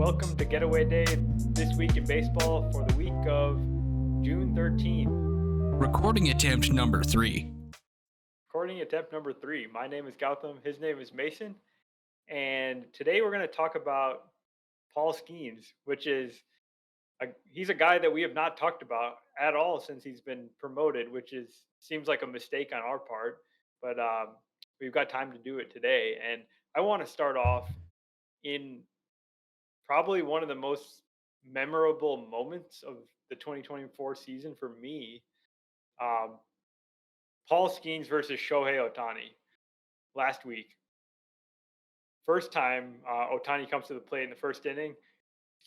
welcome to Getaway Day this week in baseball for the week of June 13th. Recording attempt number 3. Recording attempt number 3. My name is Gautam. His name is Mason. And today we're going to talk about Paul Skeens, which is he's a guy that we have not talked about at all since he's been promoted, which seems like a mistake on our part. But we've got time to do it today. And I want to start off in probably one of the most memorable moments of the 2024 season for me. Um, Paul Skeens versus Shohei Ohtani last week. First time Ohtani comes to the plate in the first inning.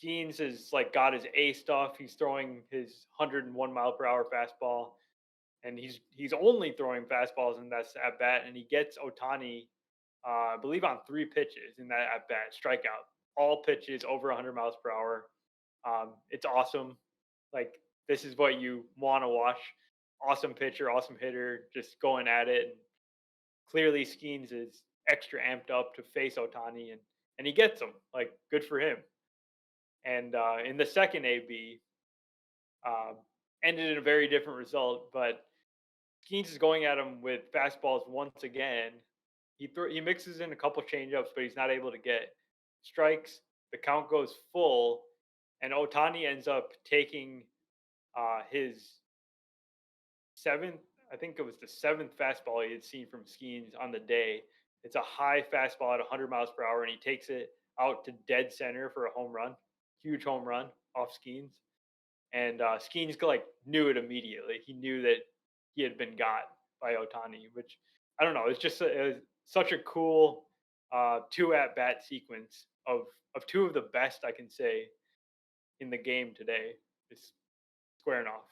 Skeens is like got his A stuff. He's throwing his 101 mile per hour fastball, and he's only throwing fastballs in that at bat. And he gets Ohtani, I believe, on 3 pitches in that at bat, strikeout. All pitches over 100 miles per hour. It's awesome. Like, this is what you want to watch. Awesome pitcher, awesome hitter, just going at it. And clearly, Skeens is extra amped up to face Ohtani, and he gets him. Like, good for him. And in the second AB, uh, ended in a very different result. But Skeens is going at him with fastballs once again. He mixes in a couple changeups, but he's not able to get strikes. The count goes full, and Ohtani ends up taking his seventh. I think it was the 7th fastball he had seen from Skeens on the day. It's a high fastball at 100 miles per hour, and he takes it out to dead center for a home run, huge home run off Skeens. And Skeens like knew it immediately. He knew that he had been got by Ohtani, which I don't know. It was such a cool 2 at bat sequence of 2 of the best I can say in the game today. Just squaring off.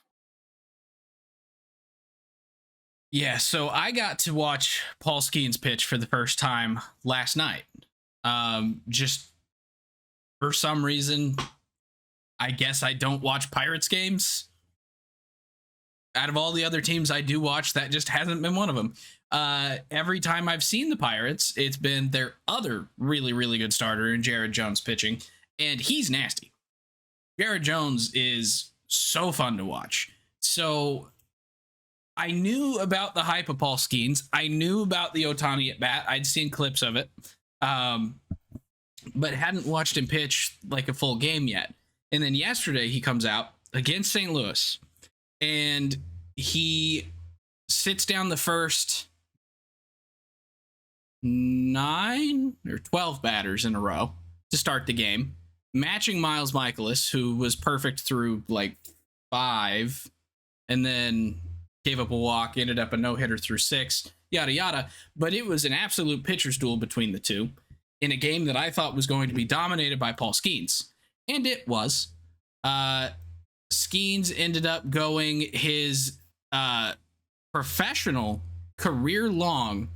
Yeah, so I got to watch Paul Skeens pitch for the first time last night. Just for some reason, I guess I don't watch Pirates games. Out of all the other teams I do watch, that just hasn't been one of them. Every time I've seen the Pirates, it's been their other really, really good starter in Jared Jones pitching, and he's nasty. Jared Jones is so fun to watch. So I knew about the hype of Paul Skeens. I knew about the Ohtani at bat. I'd seen clips of it, but hadn't watched him pitch like a full game yet. And then yesterday he comes out against St. Louis, and he sits down the first 9 or 12 batters in a row to start the game, matching Miles Michaelis, who was perfect through like 5, and then gave up a walk, ended up a no-hitter through 6, yada, yada. But it was an absolute pitcher's duel between the two in a game that I thought was going to be dominated by Paul Skeens. And it was. Skeens ended up going his professional career long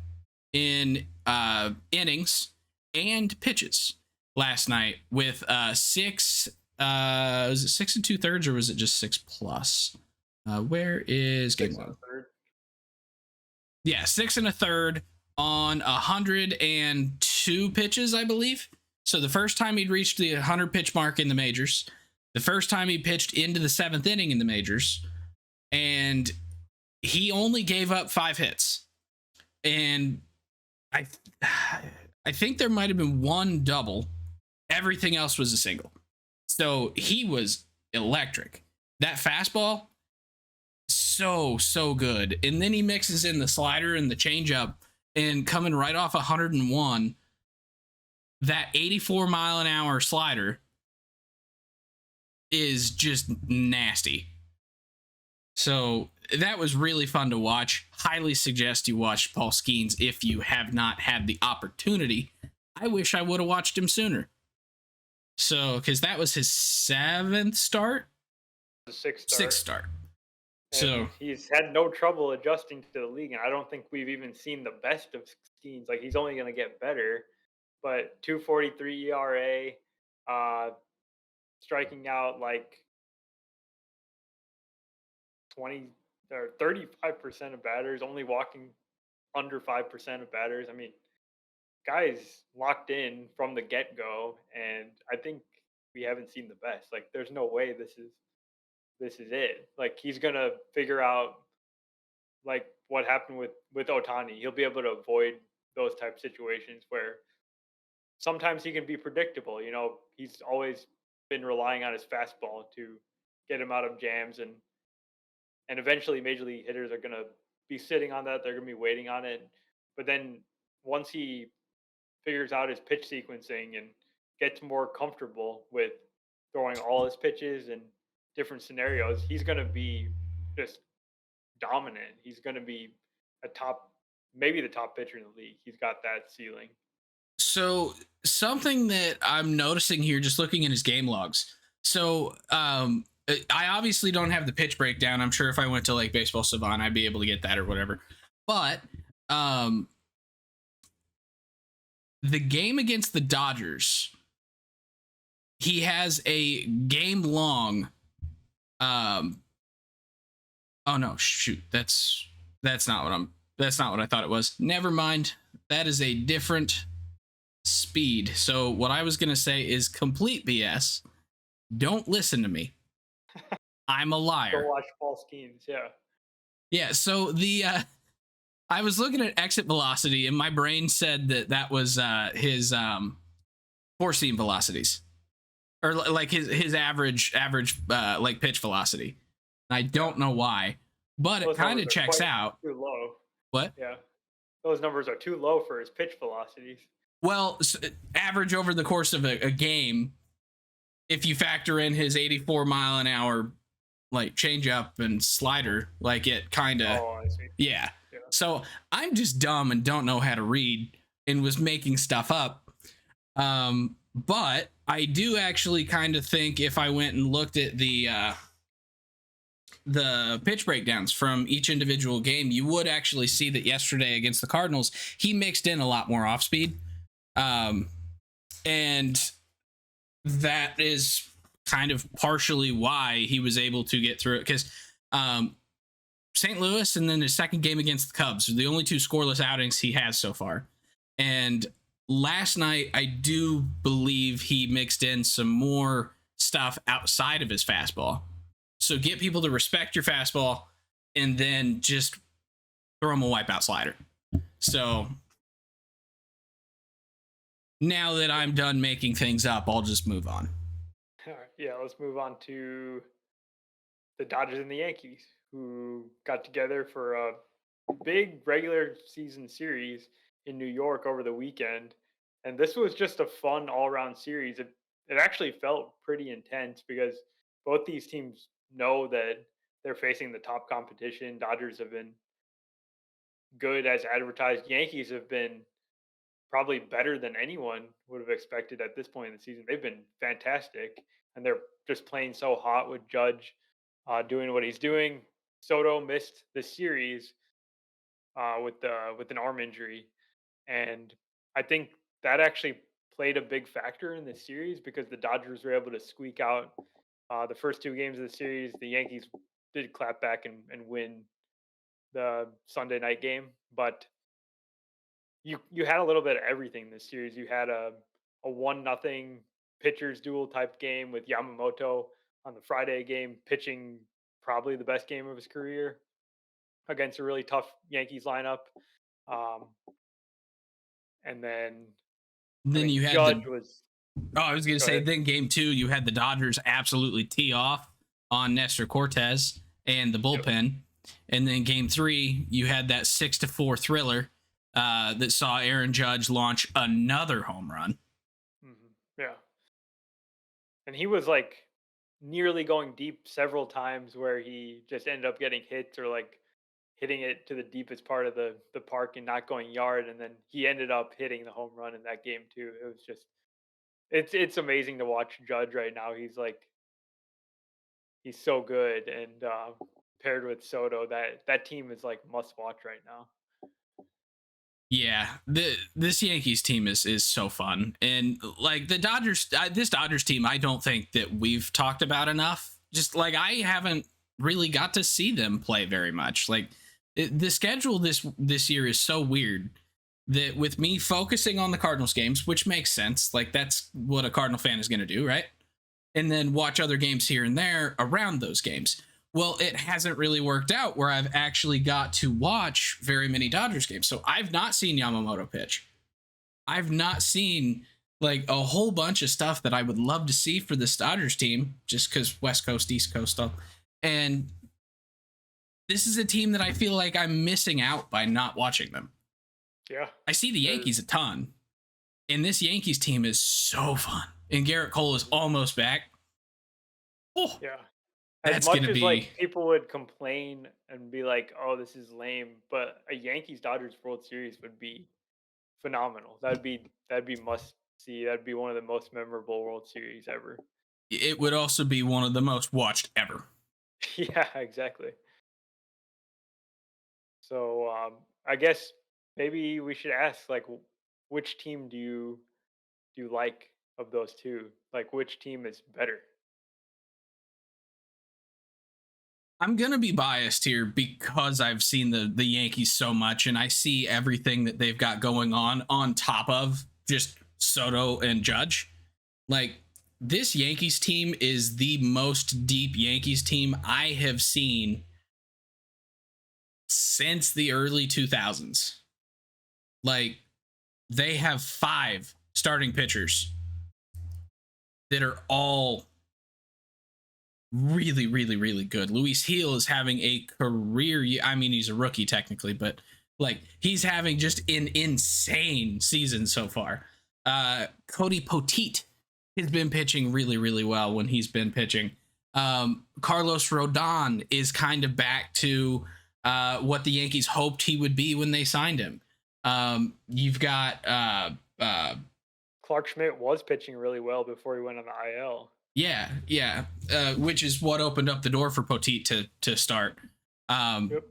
in innings and pitches last night with 6. Was it 6 2/3 or was it just 6+? Where is game 1? Yeah, 6 1/3 on 102 pitches, I believe. So the first time he'd reached the 100 pitch mark in the majors, the first time he pitched into the 7th inning in the majors, and he only gave up 5 hits. And I think there might have been 1 double. Everything else was a single. So he was electric. That fastball, so good. And then he mixes in the slider and the changeup, and coming right off 101, that 84 mile an hour slider is just nasty. So that was really fun to watch. Highly suggest you watch Paul Skeens if you have not had the opportunity. I wish I would have watched him sooner. So, because that was his 7th start? The 6th start. And so he's had no trouble adjusting to the league, and I don't think we've even seen the best of Skeens. Like, he's only going to get better. But 2.43 ERA, striking out like 20 or 35% of batters, only walking under 5% of batters. I mean, guys locked in from the get-go, and I think we haven't seen the best. Like, there's no way this is it. Like, he's gonna figure out like what happened with Otani. He'll be able to avoid those type situations where sometimes he can be predictable. He's always been relying on his fastball to get him out of jams, and eventually major league hitters are going to be sitting on that. They're going to be waiting on it. But then once he figures out his pitch sequencing and gets more comfortable with throwing all his pitches and different scenarios, he's going to be just dominant. He's going to be a top, maybe the top pitcher in the league. He's got that ceiling. So something that I'm noticing here, just looking at his game logs. So I obviously don't have the pitch breakdown. I'm sure if I went to like Baseball Savant, I'd be able to get that or whatever. But the game against the Dodgers, he has a game long. Oh no, shoot. That's not what I thought it was. Never mind. That is a different speed. So what I was going to say is complete BS. Don't listen to me. I'm a liar. Go watch Paul Skeens. Yeah. Yeah. So I was looking at exit velocity and my brain said that was his four seam velocities, or like his average like pitch velocity. I don't know why, but it kind of checks out. Too low. What? Yeah. Those numbers are too low for his pitch velocities. Well, average over the course of a game, if you factor in his 84 mile an hour like changeup and slider, like it kind of. Oh, I see. Yeah. So I'm just dumb and don't know how to read and was making stuff up. But I do actually kind of think if I went and looked at the pitch breakdowns from each individual game, you would actually see that yesterday against the Cardinals, he mixed in a lot more off speed. And that is kind of partially why he was able to get through it, because St. Louis and then his second game against the Cubs are the only two scoreless outings he has so far. And last night, I do believe he mixed in some more stuff outside of his fastball. So get people to respect your fastball and then just throw them a wipeout slider. So now that I'm done making things up, I'll just move on. All right. Yeah, let's move on to the Dodgers and the Yankees, who got together for a big regular season series in New York over the weekend. And this was just a fun all-around series. It actually felt pretty intense because both these teams know that they're facing the top competition. Dodgers have been good as advertised. Yankees have been probably better than anyone would have expected at this point in the season. They've been fantastic, and they're just playing so hot with Judge doing what he's doing. Soto missed the series with an arm injury, and I think that actually played a big factor in this series because the Dodgers were able to squeak out the first two games of the series. The Yankees did clap back and win the Sunday night game, but you had a little bit of everything this series. You had a 1-0 pitchers duel type game with Yamamoto on the Friday game pitching probably the best game of his career against a really tough Yankees lineup. And then you had Judge was. Oh, I was going to say, then game two, you had the Dodgers absolutely tee off on Nestor Cortez and the bullpen. Yep. And then game three, you had that 6-4 thriller that saw Aaron Judge launch another home run. Mm-hmm. Yeah. And he was like nearly going deep several times where he just ended up getting hits or like hitting it to the deepest part of the park and not going yard. And then he ended up hitting the home run in that game too. It was just, it's amazing to watch Judge right now. He's so good. And paired with Soto, that team is like must watch right now. Yeah, this Yankees team is so fun. And like the Dodgers, this Dodgers team, I don't think that we've talked about enough. Just like I haven't really got to see them play very much. Like the schedule this year is so weird that with me focusing on the Cardinals games, which makes sense. Like that's what a Cardinal fan is going to do, right? and then watch other games here and there around those games. Well, it hasn't really worked out where I've actually got to watch very many Dodgers games. So I've not seen Yamamoto pitch. I've not seen like a whole bunch of stuff that I would love to see for this Dodgers team, just because West Coast, East Coast stuff. And this is a team that I feel like I'm missing out by not watching them. Yeah. I see the Yankees a ton, and this Yankees team is so fun. And Garrett Cole is almost back. Oh, Yeah. As that's much gonna as be. like people would complain and be like, "Oh, this is lame," but a Yankees Dodgers World Series would be phenomenal. That'd be must see. That'd be one of the most memorable World Series ever. It would also be one of the most watched ever. Yeah, exactly. So I guess maybe we should ask like, which team do you like of those two? Like, which team is better? I'm gonna be biased here because I've seen the Yankees so much, and I see everything that they've got going on top of just Soto and Judge. Like, this Yankees team is the most deep Yankees team I have seen since the early 2000s. Like, they have 5 starting pitchers that are all really, really, really good. Luis Heel is having a career year. I mean, he's a rookie technically, but like, he's having just an insane season so far. Cody Poteet has been pitching really, really well when he's been pitching. Carlos Rodon is kind of back to what the Yankees hoped he would be when they signed him. You've got Clark Schmidt was pitching really well before he went on the IL. yeah, which is what opened up the door for Poteet to start. Yep.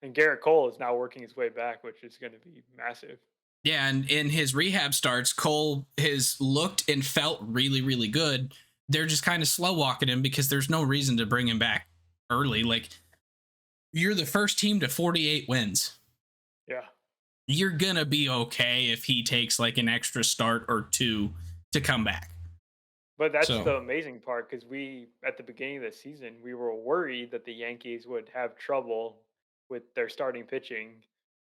And Garrett Cole is now working his way back, which is going to be massive. Yeah, and in his rehab starts, Cole has looked and felt really, really good. They're just kind of slow walking him because there's no reason to bring him back early. Like, you're the first team to 48 wins. Yeah. You're gonna be okay if he takes like an extra start or two to come back. But that's So the amazing part because we, at the beginning of the season, we were worried that the Yankees would have trouble with their starting pitching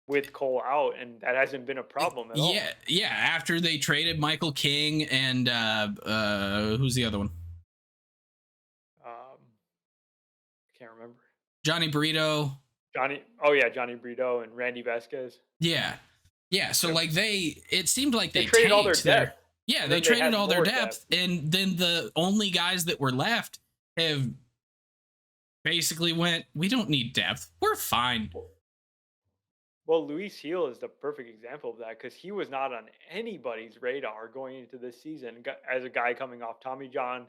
with Cole out, and that hasn't been a problem at all. yeah. After they traded Michael King and who's the other one? I can't remember. Johnny Burrito. Johnny Brito and Randy Vasquez. Yeah. So Yep. like, it seemed like They they traded all their tanked their. depth, Yeah, and they then they traded had all their more depth, depth. and then the only guys that were left have basically went, we don't need depth. We're fine. Well, Luis Heel is the perfect example of that because he was not on anybody's radar going into this season as a guy coming off Tommy John.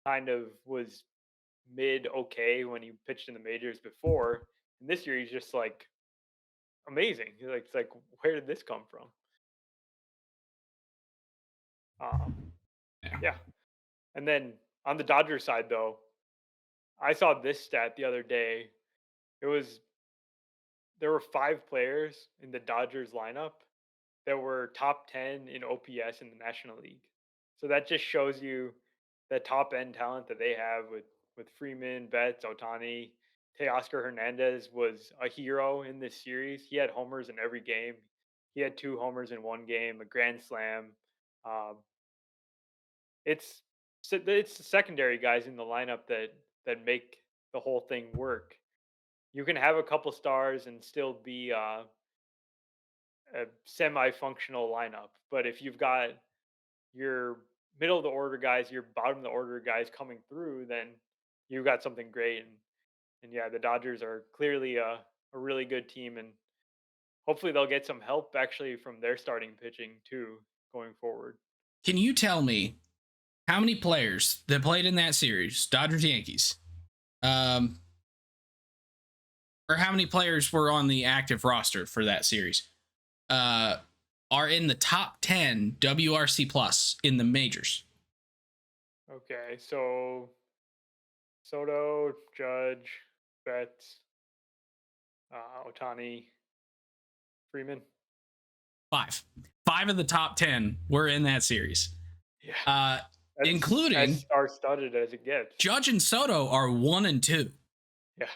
Kind of was mid okay when he pitched in the majors before, and this year he's just like amazing. It's like, where did this come from? Um, Yeah. yeah. And then on the Dodgers side, though, I saw this stat the other day. It was There were 5 players in the Dodgers lineup that were top 10 in OPS in the National League. So that just shows you the top end talent that they have with Freeman, Betts, Otani. Teoscar Hernandez was a hero in this series. He had homers in every game. He had 2 homers in one game, a grand slam. Um, it's the secondary guys in the lineup that make the whole thing work. You can have a couple stars and still be a semi-functional lineup. But if you've got your middle of the order guys, your bottom of the order guys coming through, then you've got something great. And yeah, the Dodgers are clearly a really good team, and hopefully they'll get some help actually from their starting pitching too going forward. Can you tell me how many players that played in that series, Dodgers Yankees, um, or how many players were on the active roster for that series, uh, are in the top 10 WRC plus in the majors? Okay, so Soto, Judge, Betts, Otani, Freeman. 5 of the top 10 were in that series. Yeah. That's as including star-studded as it gets. Judge and Soto are 1 and 2. Yeah.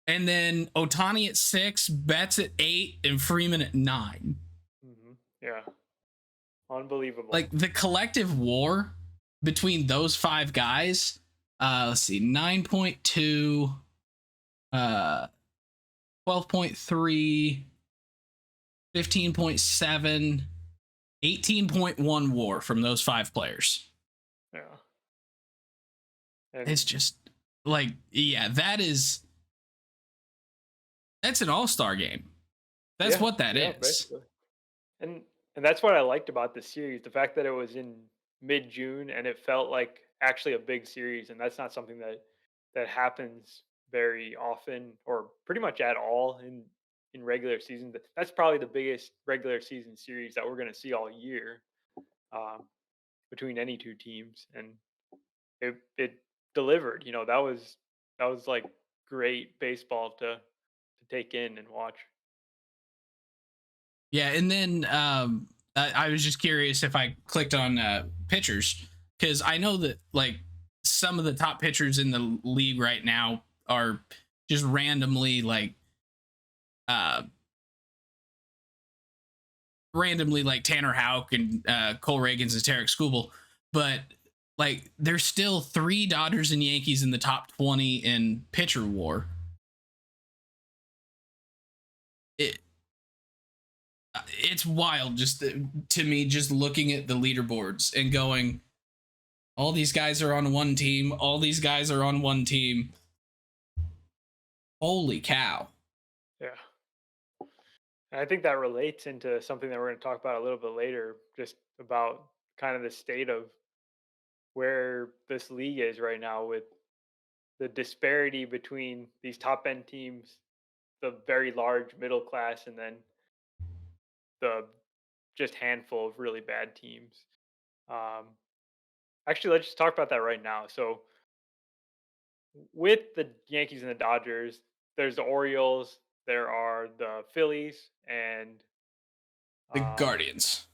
And then Otani at 6, Betts at 8, and Freeman at 9. Yeah. Unbelievable. Like the collective war between those five guys, let's see, 9.2, 12.3, 15.7, 18.1 war from those five players. Yeah. It's just like, yeah, that's an all-star game. That's what that is. Basically. And that's what I liked about this series, the fact that it was in mid-June and it felt like actually a big series, and that's not something that happens very often or pretty much at all in regular season. That's probably the biggest regular season series that we're going to see all year, um, between any two teams, and it delivered. That was like great baseball to take in and watch. Yeah, and then I was just curious if I clicked on pitchers, because I know that like some of the top pitchers in the league right now are just uh randomly like Tanner Houck and Cole Reagans and Tarek Skubal, but like there's still 3 Dodgers and Yankees in the top 20 in pitcher war. It it's wild just to me, just looking at the leaderboards and going, all these guys are on one team, all these guys are on one team. Holy cow. Yeah. And I think that relates into something that we're going to talk about a little bit later, just about kind of the state of where this league is right now with the disparity between these top end teams, the very large middle class, and then the just handful of really bad teams. Um, Actually, let's just talk about that right now. So, with the Yankees and the Dodgers, there's the Orioles, there are the Phillies, and The um, Guardians.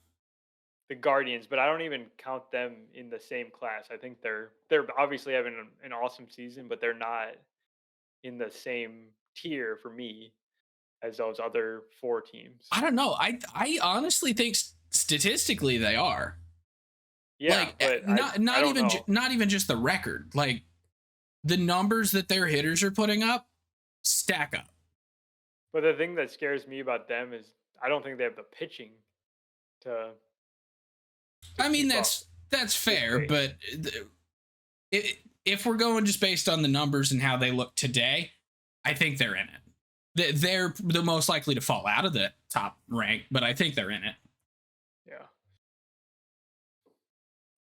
the Guardians, but I don't even count them in the same class. I think they're obviously having an awesome season, but they're not in the same tier for me as those other four teams. I don't know. I honestly think statistically they are. Yeah, Like but not I not don't even know. not even just the record. Like the numbers that their hitters are putting up stack up. But the thing that scares me about them is I don't think they have the pitching to I mean keep up that's this fair, pace. but if we're going just based on the numbers and how they look today, I think they're in it. They're the most likely to fall out of the top rank, but I think they're in it. Yeah.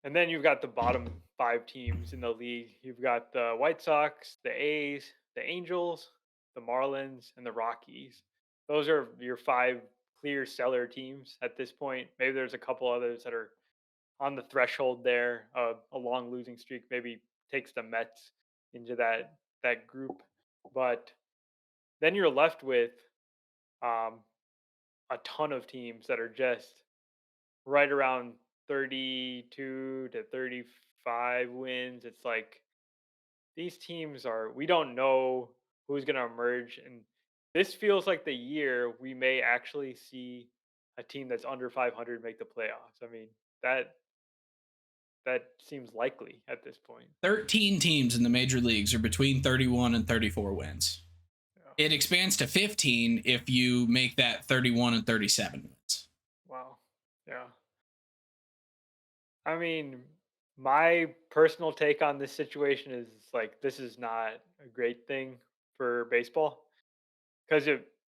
And then you've got the bottom five teams in the league. You've got the White Sox, the A's, the Angels, the Marlins, and the Rockies. Those are your five clear seller teams at this point. Maybe there's a couple others that are on the threshold there. A long losing streak maybe takes the Mets into that group, but then you're left with um, a ton of teams that are just right around 32 to 35 wins. It's like these teams are, we don't know who's going to emerge. And this feels like the year we may actually see a team that's under 500 make the playoffs. I mean, that that seems likely at this point. 13 teams in the major leagues are between 31 and 34 wins. Yeah. It expands to 15 if you make that 31 and 37 wins. Wow. Yeah. I mean, my personal take on this situation is like this is not a great thing for baseball because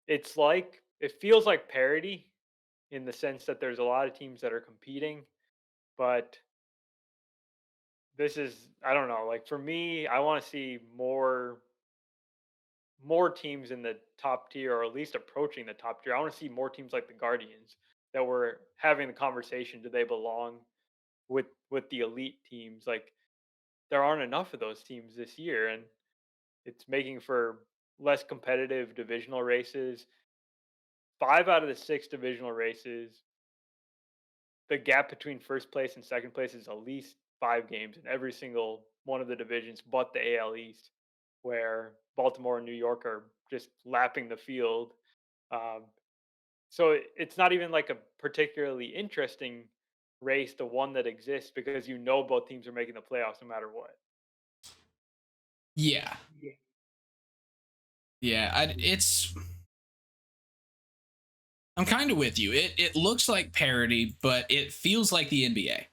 it's like it feels like parity in the sense that there's a lot of teams that are competing, but this is, I don't know, like for me, I want to see more teams in the top tier or at least approaching the top tier. I want to see more teams like the Guardians that were having the conversation, do they belong with the elite teams? Like there aren't enough of those teams this year, and it's making for less competitive divisional races. 5 out of the 6 divisional races, the gap between first place and second place is at least 5 games in every single one of the divisions but the AL East, where Baltimore and New York are just lapping the field. Um, so it's not even like a particularly interesting race, the one that exists, because you know both teams are making the playoffs no matter what. Yeah. Yeah. I'm kind of with you. It looks like parody, but it feels like the NBA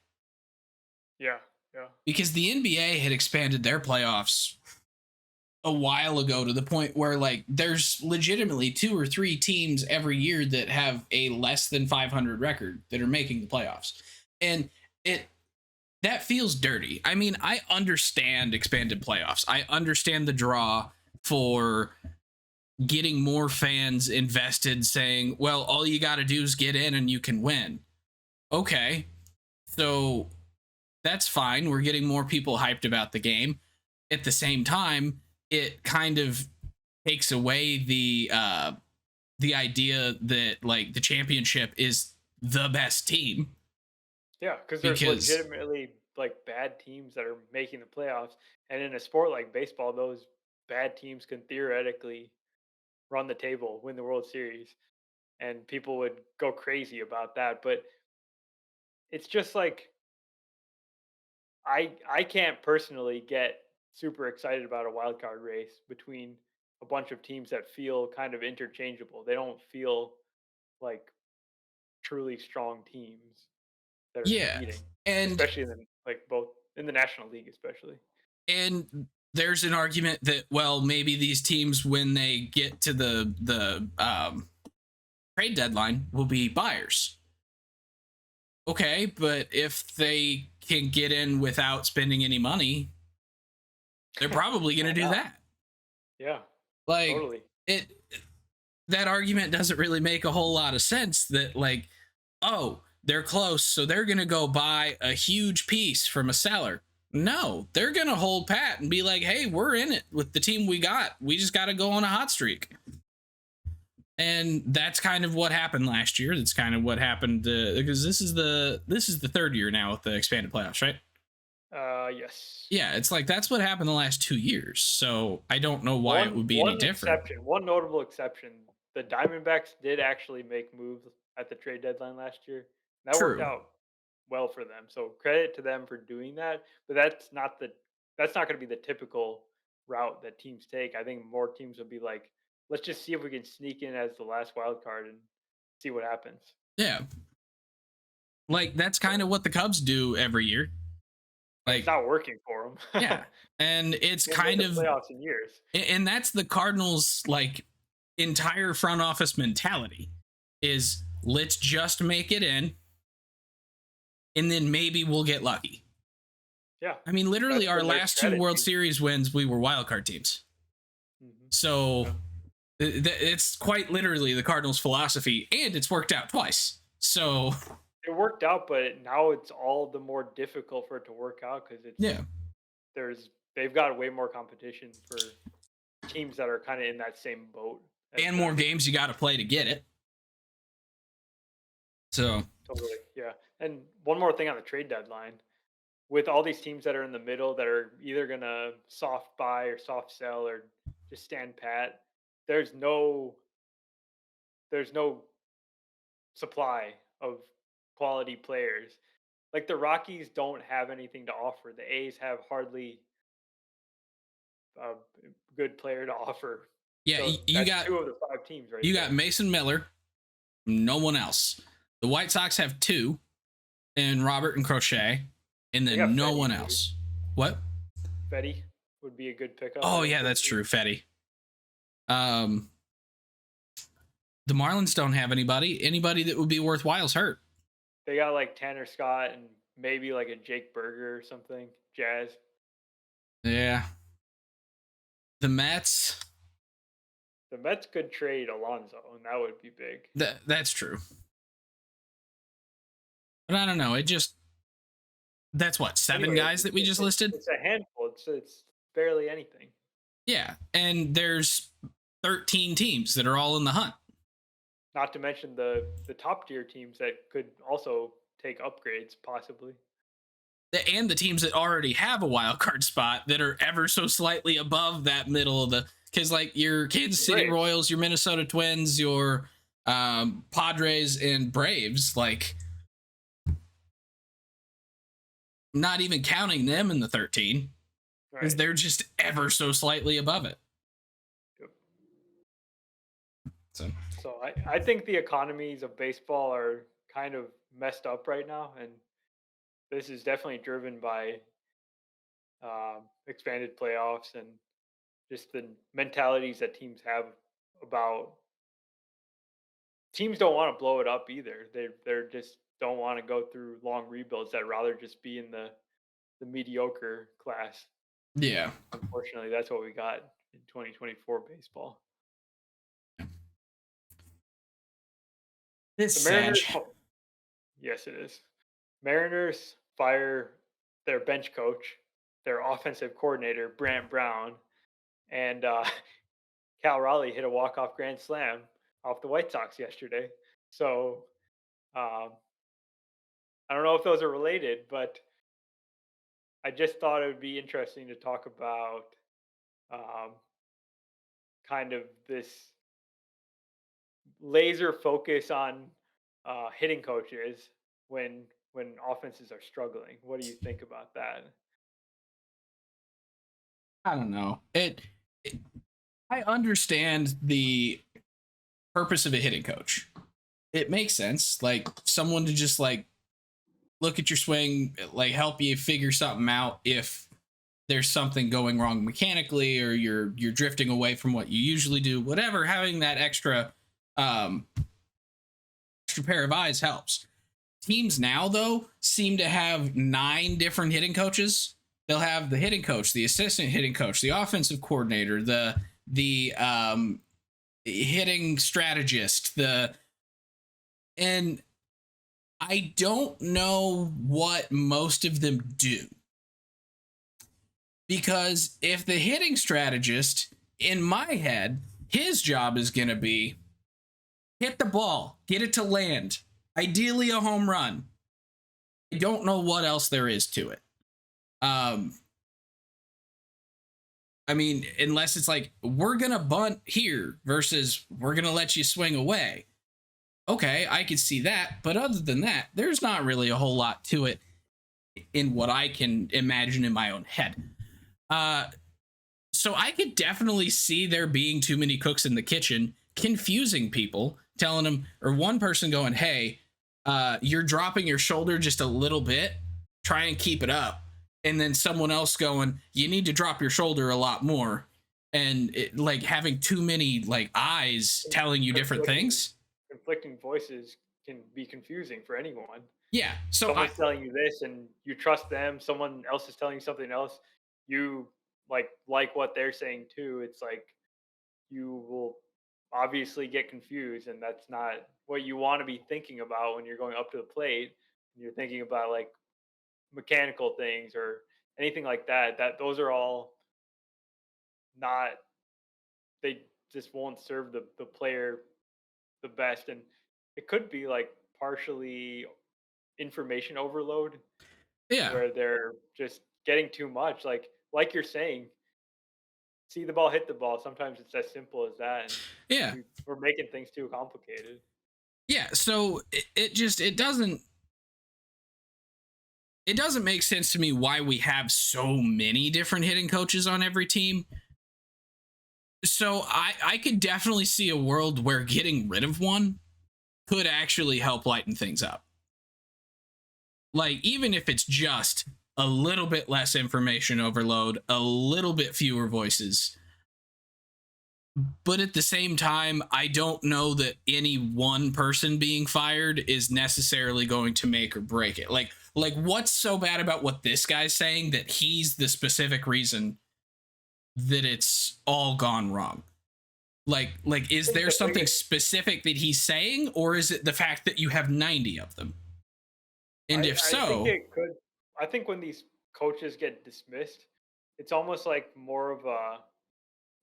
Yeah, yeah, because the NBA had expanded their playoffs a while ago to the point where like there's legitimately 2 or 3 teams every year that have a less than 500 record that are making the playoffs. And it that feels dirty. I mean, I understand expanded playoffs. I understand the draw for getting more fans invested saying, "Well, all you got to do is get in and you can win." Okay. So that's fine. We're getting more people hyped about the game. At the same time, it kind of takes away the idea that like the championship is the best team yeah. Because there's because legitimately like bad teams that are making the playoffs, and in a sport like baseball, those bad teams can theoretically run the table, win the World Series, and people would go crazy about that. But it's just like I can't personally get super excited about a wild card race between a bunch of teams that feel kind of interchangeable. They don't feel like truly strong teams that are yeah. competing, And especially in the, like both in the National League, especially. and there's an argument that well maybe these teams when they get to the trade deadline will be buyers. Okay, but if they can get in without spending any money, they're probably going to Why do not? that. Yeah, Like totally. it that argument doesn't really make a whole lot of sense that like oh, they're close so they're going to go buy a huge piece from a seller. No, they're going to hold pat and be like, "Hey, we're in it with the team we got. We just got to go on a hot streak." And that's kind of what happened last year. That's kind of what happened because this is the third year now with the expanded playoffs, right? Yes. Yeah, it's like that's what happened the last 2 years. So I don't know why it One would be any one different. exception, one notable exception. The Diamondbacks did actually make moves at the trade deadline last year. That worked True. out well for them. So credit to them for doing that. But that's not going to be the typical route that teams take. I think more teams will be like, let's just see if we can sneak in as the last wild card and see what happens. Yeah. Like that's kind of So, what the Cubs do every year. and it's Like, not working for them. yeah. And it's Didn't make kind the of playoffs in years. and that's the Cardinals like entire front office mentality is let's just make it in and then maybe we'll get lucky. Yeah, I mean, literally, that's our been their last 2 World strategy. Series wins, we were wild card teams. Hmm. So Yeah. it's quite literally the Cardinals' philosophy, and it's worked out twice. So It worked out, but now it's all the more difficult for it to work out because yeah, they've got way more competition for teams that are kind of in that same boat as and more them. games you got to play to get it. So Totally, yeah. And one more thing on the trade deadline, with all these teams that are in the middle that are either gonna soft buy or soft sell or just stand pat, there's no there's no supply of quality players. Like the Rockies don't have anything to offer. The A's have hardly a good player to offer. yeah, So you that's got 2 of the 5 teams right you got there. Mason Miller, no one else. The White Sox have two, and Robert and Crochet, and They then got no Fetty one too. else. What? Fetty would be a good pickup Oh at yeah, that's 13. true, Fetty. Um, the Marlins don't have anybody. Anybody that would be worthwhile's hurt. They got like Tanner Scott and maybe like a Jake Berger or something. Jazz. Yeah, the Mets. The Mets could trade Alonso, and that would be big. That's true. But I don't know. It just that's what seven Anyway, guys that we just listed. it's a handful. It's barely anything. Yeah, and there's 13 teams that are all in the hunt. Not to mention the top tier teams that could also take upgrades possibly. and the teams that already have a wild card spot that are ever so slightly above that middle of the, because like your Kansas The City Braves. Royals, your Minnesota Twins, your Padres and Braves, like not even counting them in the 13, because Right. they're just ever so slightly above it. Yep. So So I think the economies of baseball are kind of messed up right now, and this is definitely driven by expanded playoffs and just the mentalities that teams have about teams don't want to blow it up either. They're just don't want to go through long rebuilds. That rather just be in the mediocre class. yeah, Unfortunately, that's what we got in 2024 baseball. it's The sad. Mariners, yes, it is. Mariners fire their bench coach, their offensive coordinator Brant Brown, and Cal Raleigh hit a walk-off grand slam off the White Sox yesterday. So um, I don't know if those are related, but I just thought it would be interesting to talk about um, kind of this laser focus on hitting coaches when offenses are struggling. What do you think about that? I don't know. It I understand the purpose of a hitting coach. It makes sense. Like someone to just like look at your swing, like help you figure something out if there's something going wrong mechanically or you're drifting away from what you usually do. Whatever, having that um extra pair of eyes helps. Teams now though seem to have 9 different hitting coaches. They'll have the hitting coach, the assistant hitting coach, the offensive coordinator, the hitting strategist, the and I don't know what most of them do. Because if the hitting strategist, in my head, his job is going to be hit the ball, get it to land, ideally a home run. I don't know what else there is to it. Um, I mean, unless it's like, we're going to bunt here versus we're going to let you swing away. Okay, I could see that. But other than that, there's not really a whole lot to it in what I can imagine in my own head. So I could definitely see there being too many cooks in the kitchen, confusing people, telling them, or one person going, hey, you're dropping your shoulder just a little bit, try and keep it up. And then someone else going, you need to drop your shoulder a lot more. And it, like having too many like eyes telling you different conflicting things. conflicting voices can be confusing for anyone. Yeah. So I, Someone's telling you this and you trust them, someone else is telling you something else, you like what they're saying too. It's like you will obviously get confused, and that's not what you want to be thinking about when you're going up to the plate and you're thinking about like mechanical things or anything like that. That those are all not, they just won't serve the player the best. And it could be like partially information overload yeah. where they're just getting too much. Like you're saying, see the ball, hit the ball. Sometimes it's as simple as that, and Yeah. we're making things too complicated. Yeah. So it just, it doesn't make sense to me why we have so many different hitting coaches on every team. So I could definitely see a world where getting rid of one could actually help lighten things up. Like, even if it's just a little bit less information overload, a little bit fewer voices. But at the same time, I don't know that any one person being fired is necessarily going to make or break it. Like what's so bad about what this guy's saying that he's the specific reason that it's all gone wrong? Like I is think there the something biggest, specific that he's saying, or is it the fact that you have 90 of them? And if I think so, it could. I think when these coaches get dismissed, it's almost like more of a.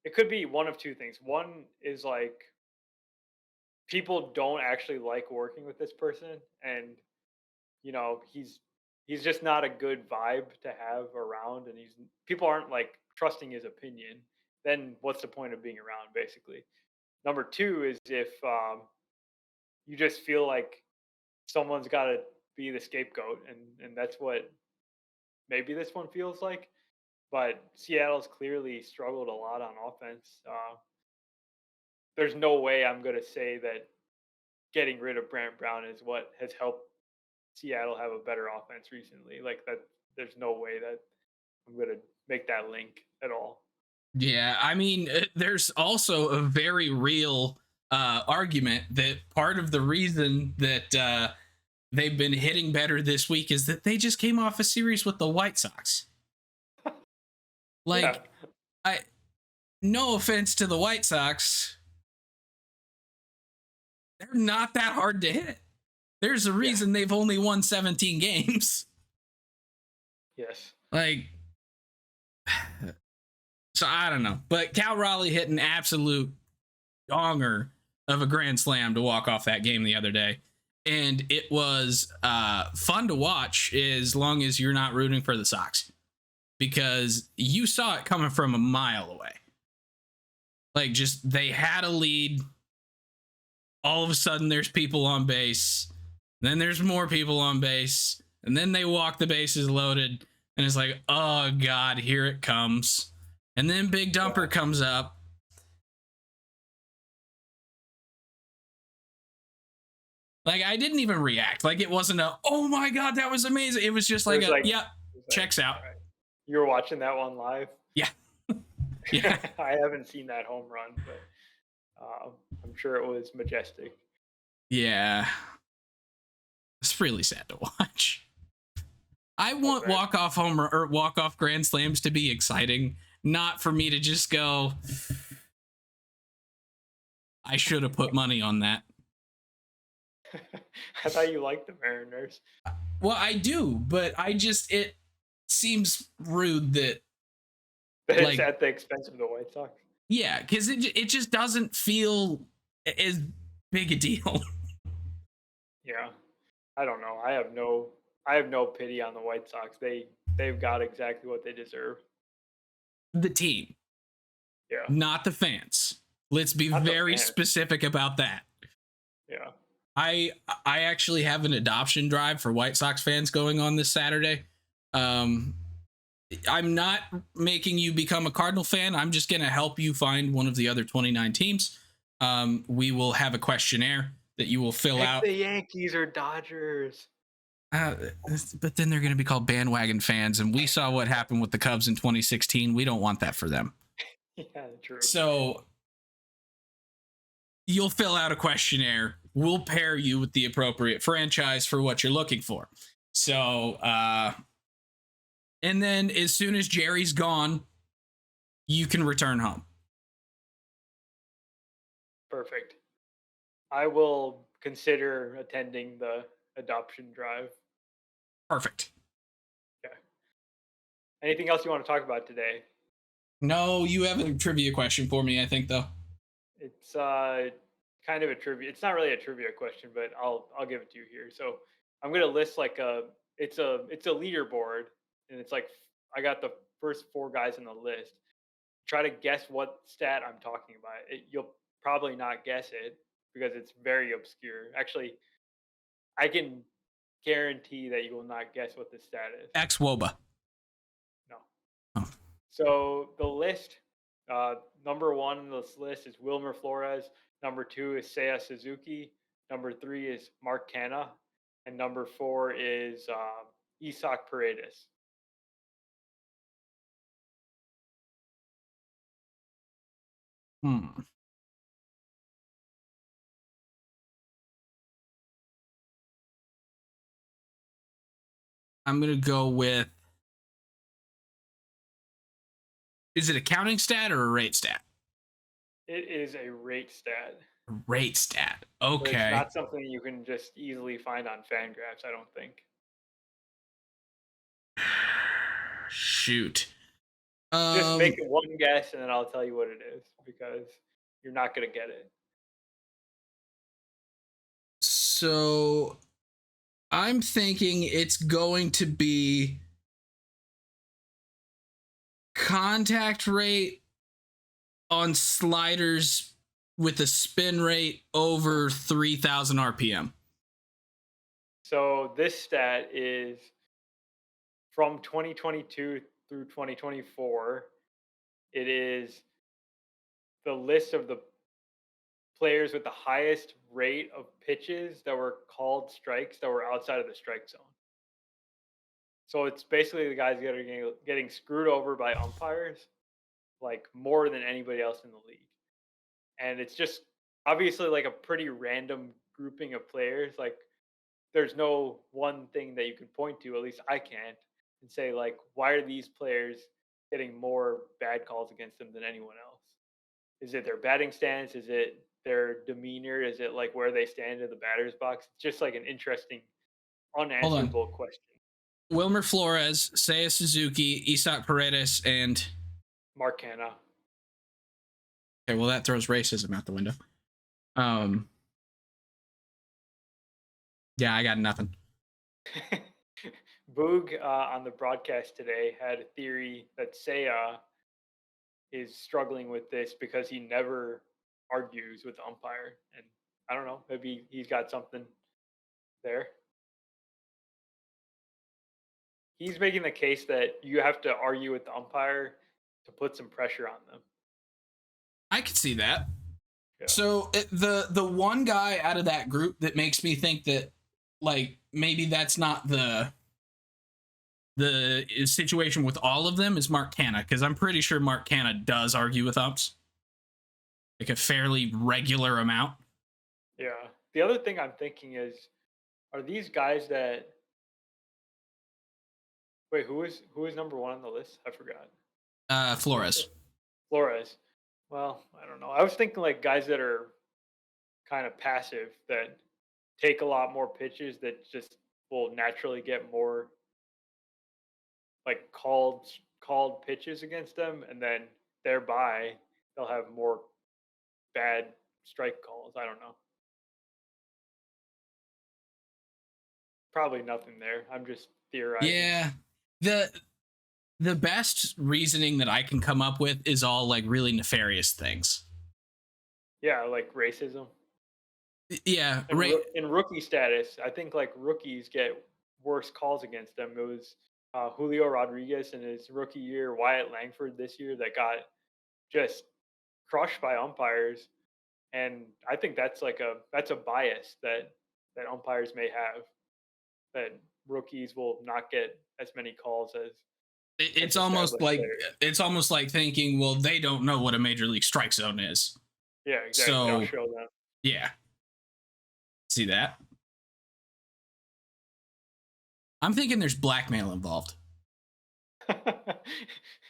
It could be one of two things. One is like people don't actually like working with this person, and he's he's just not a good vibe to have around, and people aren't like trusting his opinion. Then what's the point of being around, basically? Number two is if you just feel like someone's got to be the scapegoat, and that's what maybe this one feels like. But Seattle's clearly struggled a lot on offense. There's no way I'm going to say that getting rid of Brant Brown is what has helped Seattle have a better offense recently. Like that, there's no way that I'm going to make that link at all. Yeah, I mean, there's also a very real argument that part of the reason that they've been hitting better this week is that they just came off a series with the White Sox. Like, Yeah. I no offense to the White Sox, they're not that hard to hit. There's a reason they've only won 17 games. Yes. Like, so I don't know. But Cal Raleigh hit an absolute donger of a grand slam to walk off that game the other day. And it was fun to watch as long as you're not rooting for the Sox, because you saw it coming from a mile away. Like, just they had a lead. All of a sudden, there's people on base. Then there's more people on base. And then they walk the bases loaded. And it's like, oh, God, here it comes. And then Big Dumper comes up. Like, I didn't even react. Like, it wasn't a, oh, my God, that was amazing. It was just like, checks out. Right. You were watching that one live? Yeah. Yeah. I haven't seen that home run, but I'm sure it was majestic. Yeah. It's really sad to watch. I want walk-off homer or walk-off grand slams to be exciting, not for me to just go, I should have put money on that. I thought you liked the Mariners. Well, I do, but it seems rude that it's at the expense of the White Sox. Yeah, because it just doesn't feel as big a deal. Yeah, I don't know. I have no pity on the White Sox. They've got exactly what they deserve. The team, yeah, not the fans. Let's be very specific about that. Yeah. I actually have an adoption drive for White Sox fans going on this Saturday. I'm not making you become a Cardinal fan. I'm just going to help you find one of the other 29 teams. We will have a questionnaire that you will fill out. The Yankees or Dodgers. But then they're going to be called bandwagon fans. And we saw what happened with the Cubs in 2016. We don't want that for them. Yeah, true. So you'll fill out a questionnaire. We'll pair you with the appropriate franchise for what you're looking for. So, and then as soon as Jerry's gone, you can return home. Perfect. I will consider attending the adoption drive. Perfect. Okay. Anything else you want to talk about today? No, you have a trivia question for me, I think, though. It's kind of a trivia. It's not really a trivia question, but I'll give it to you here. So I'm gonna list like it's a leaderboard, and it's like I got the first 4 guys in the list. Try to guess what stat I'm talking about. You'll probably not guess it because it's very obscure. Actually, I can guarantee that you will not guess what the stat is. Ex-Woba. No. Oh. So the list, number 1 on this list is Wilmer Flores. Number 2 is Seiya Suzuki. Number 3 is Mark Canha. And number 4 is Isaac Paredes. I'm going to go with, is it a counting stat or a rate stat? It is a rate stat. Rate stat. Okay. But it's not something you can just easily find on Fangraphs, I don't think. Shoot. Just make it one guess and then I'll tell you what it is because you're not going to get it. So I'm thinking it's going to be contact rate on sliders with a spin rate over 3,000 RPM. So this stat is from 2022 through 2024. It is the list of the players with the highest rate of pitches that were called strikes that were outside of the strike zone. So it's basically the guys that are getting screwed over by umpires, like more than anybody else in the league. And it's just obviously like a pretty random grouping of players. Like there's no one thing that you can point to, at least I can't, and say like, why are these players getting more bad calls against them than anyone else? Is it their batting stance? Is it their demeanor? Is it like where they stand in the batter's box? It's just like an interesting, Hold on. unanswerable question. Wilmer Flores, Seiya Suzuki, Isaac Paredes, and Mark Hanna. Okay, well that throws racism out the window. Yeah, I got nothing. Boog on the broadcast today had a theory that Seiya is struggling with this because he never argues with the umpire. And I don't know, maybe he's got something there. He's making the case that you have to argue with the umpire to put some pressure on them. I could see that. Yeah. So the one guy out of that group that makes me think that like maybe that's not the situation with all of them is Mark Hanna, because I'm pretty sure Mark Hanna does argue with umps like a fairly regular amount. Yeah. The other thing I'm thinking is, are these guys that wait, who is number one on the list? I forgot. Flores. Flores. Well, I don't know. I was thinking like guys that are kind of passive that take a lot more pitches that just will naturally get more like called pitches against them, and then thereby they'll have more bad strike calls. I don't know. Probably nothing there. I'm just theorizing. Yeah. The best reasoning that I can come up with is all like really nefarious things. Yeah, like racism. Yeah, in rookie status, I think like rookies get worse calls against them. It was Julio Rodriguez in his rookie year, Wyatt Langford this year that got just crushed by umpires, and I think that's a bias that umpires may have, that rookies will not get as many calls as. It's almost like thinking, well, they don't know what a major league strike zone is. Yeah, exactly. So, I'll show them. Yeah. See that? I'm thinking there's blackmail involved.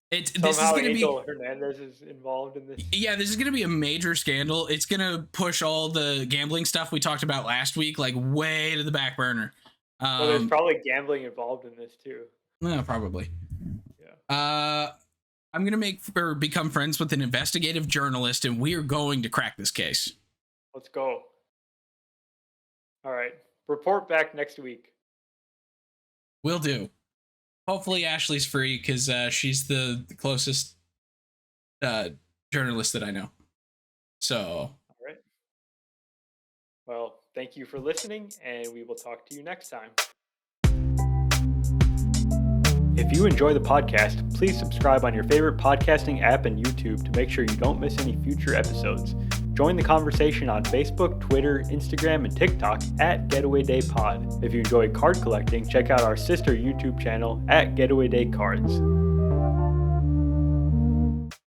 This is going to be Hernandez is involved in this. Yeah, this is going to be a major scandal. It's going to push all the gambling stuff we talked about last week like way to the back burner. Well, there's probably gambling involved in this too. No, probably. Yeah. I'm going to become friends with an investigative journalist, and we are going to crack this case. Let's go. All right. Report back next week. Will do. Hopefully Ashley's free, because she's the closest journalist that I know. So. All right. Well, thank you for listening, and we will talk to you next time. If you enjoy the podcast, please subscribe on your favorite podcasting app and YouTube to make sure you don't miss any future episodes. Join the conversation on Facebook, Twitter, Instagram, and TikTok at Getaway Day Pod. If you enjoy card collecting, check out our sister YouTube channel at Getaway Day Cards.